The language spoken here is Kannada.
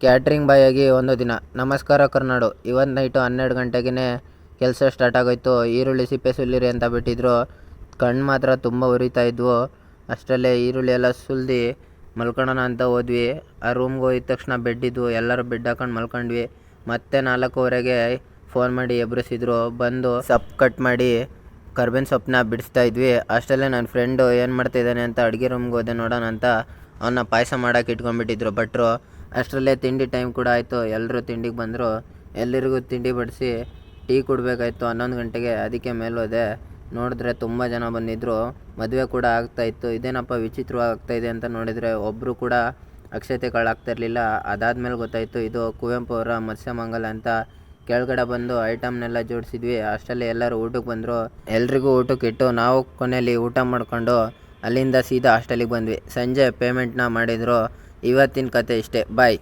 ಕ್ಯಾಟ್ರಿಂಗ್ ಬಾಯ್ ಆಗಿ ಒಂದು ದಿನ. ನಮಸ್ಕಾರ ಕರ್ನಾಡು. ಇವತ್ತು ನೈಟು 12 ಗಂಟೆಗೆ ಕೆಲಸ ಸ್ಟಾರ್ಟ್ ಆಗೋಯ್ತು. ಈರುಳ್ಳಿ ಸಿಪ್ಪೆ ಸುಲಿರಿ ಅಂತ ಬಿಟ್ಟಿದ್ರು. ಕಣ್ಣು ಮಾತ್ರ ತುಂಬ ಉರಿತಾ ಇದ್ವು. ಅಷ್ಟರಲ್ಲೇ ಈರುಳ್ಳಿ ಎಲ್ಲ ಸುಲಿದು ಮಲ್ಕೊಳ್ಳೋಣ ಅಂತ ಹೋದ್ವಿ. ಆ ರೂಮ್ಗೆ ಹೋಗಿದ ತಕ್ಷಣ ಬೆಡ್ ಇದ್ವು. ಎಲ್ಲರೂ ಬೆಡ್ ಹಾಕೊಂಡು ಮಲ್ಕೊಂಡ್ವಿ. ಮತ್ತೆ 4:15ಗೆ ಫೋನ್ ಮಾಡಿ ಎಬ್ರಿಸಿದ್ರು. ಬಂದು ಸೊಪ್ಪು ಕಟ್ ಮಾಡಿ ಕರ್ಬೇವಿನ ಸೊಪ್ಪನ್ನ ಬಿಡಿಸ್ತಾ ಇದ್ವಿ. ಅಷ್ಟರಲ್ಲೇ ನನ್ನ ಫ್ರೆಂಡು ಏನು ಮಾಡ್ತಾಯಿದ್ದಾನೆ ಅಂತ ಅಡುಗೆ ರೂಮ್ಗೆ ಹೋದೆ ನೋಡೋಣ ಅಂತ ಅವನ್ನ ಪಾಯಸ ಮಾಡೋಕೆ ಇಟ್ಕೊಂಡ್ಬಿಟ್ಟಿದ್ರು ಭಟ್ರು. ಅಷ್ಟರಲ್ಲೇ ತಿಂಡಿ ಟೈಮ್ ಕೂಡ ಆಯಿತು. ಎಲ್ಲರೂ ತಿಂಡಿಗೆ ಬಂದರು. ಎಲ್ಲರಿಗೂ ತಿಂಡಿ ಬಡಿಸಿ ಟೀ ಕುಡಬೇಕಾಯ್ತು 11 ಗಂಟೆಗೆ. ಅದಕ್ಕೆ ಮೇಲೋದೆ. ನೋಡಿದ್ರೆ ತುಂಬ ಜನ ಬಂದಿದ್ದರು. ಮದುವೆ ಕೂಡ ಆಗ್ತಾಯಿತ್ತು. ಇದೇನಪ್ಪ ವಿಚಿತ್ರವಾಗಿ ಆಗ್ತಾಯಿದೆ ಅಂತ ನೋಡಿದರೆ ಒಬ್ಬರು ಕೂಡ ಅಕ್ಷತೆ ಕಾಳು ಆಗ್ತಾಯಿರಲಿಲ್ಲ. ಅದಾದಮೇಲೆ ಗೊತ್ತಾಯಿತು ಇದು ಕುವೆಂಪು ಅವರ ಮತ್ಸ್ಯಮಂಗಲ ಅಂತ. ಕೆಳಗಡೆ ಬಂದು ಐಟಮ್ನೆಲ್ಲ ಜೋಡಿಸಿದ್ವಿ. ಅಷ್ಟರಲ್ಲಿ ಎಲ್ಲರೂ ಊಟಕ್ಕೆ ಬಂದರು. ಎಲ್ರಿಗೂ ಊಟಕ್ಕೆ ಇಟ್ಟು ನಾವು ಕೊನೆಯಲ್ಲಿ ಊಟ ಮಾಡಿಕೊಂಡು ಅಲ್ಲಿಂದ ಸೀದಾ ಹಾಸ್ಟೆಲಿಗೆ ಬಂದ್ವಿ. ಸಂಜೆ ಪೇಮೆಂಟ್ನ ಮಾಡಿದರು. ಇವತ್ತಿನ ಕತೆ ಇಷ್ಟೇ. ಬಾಯ್.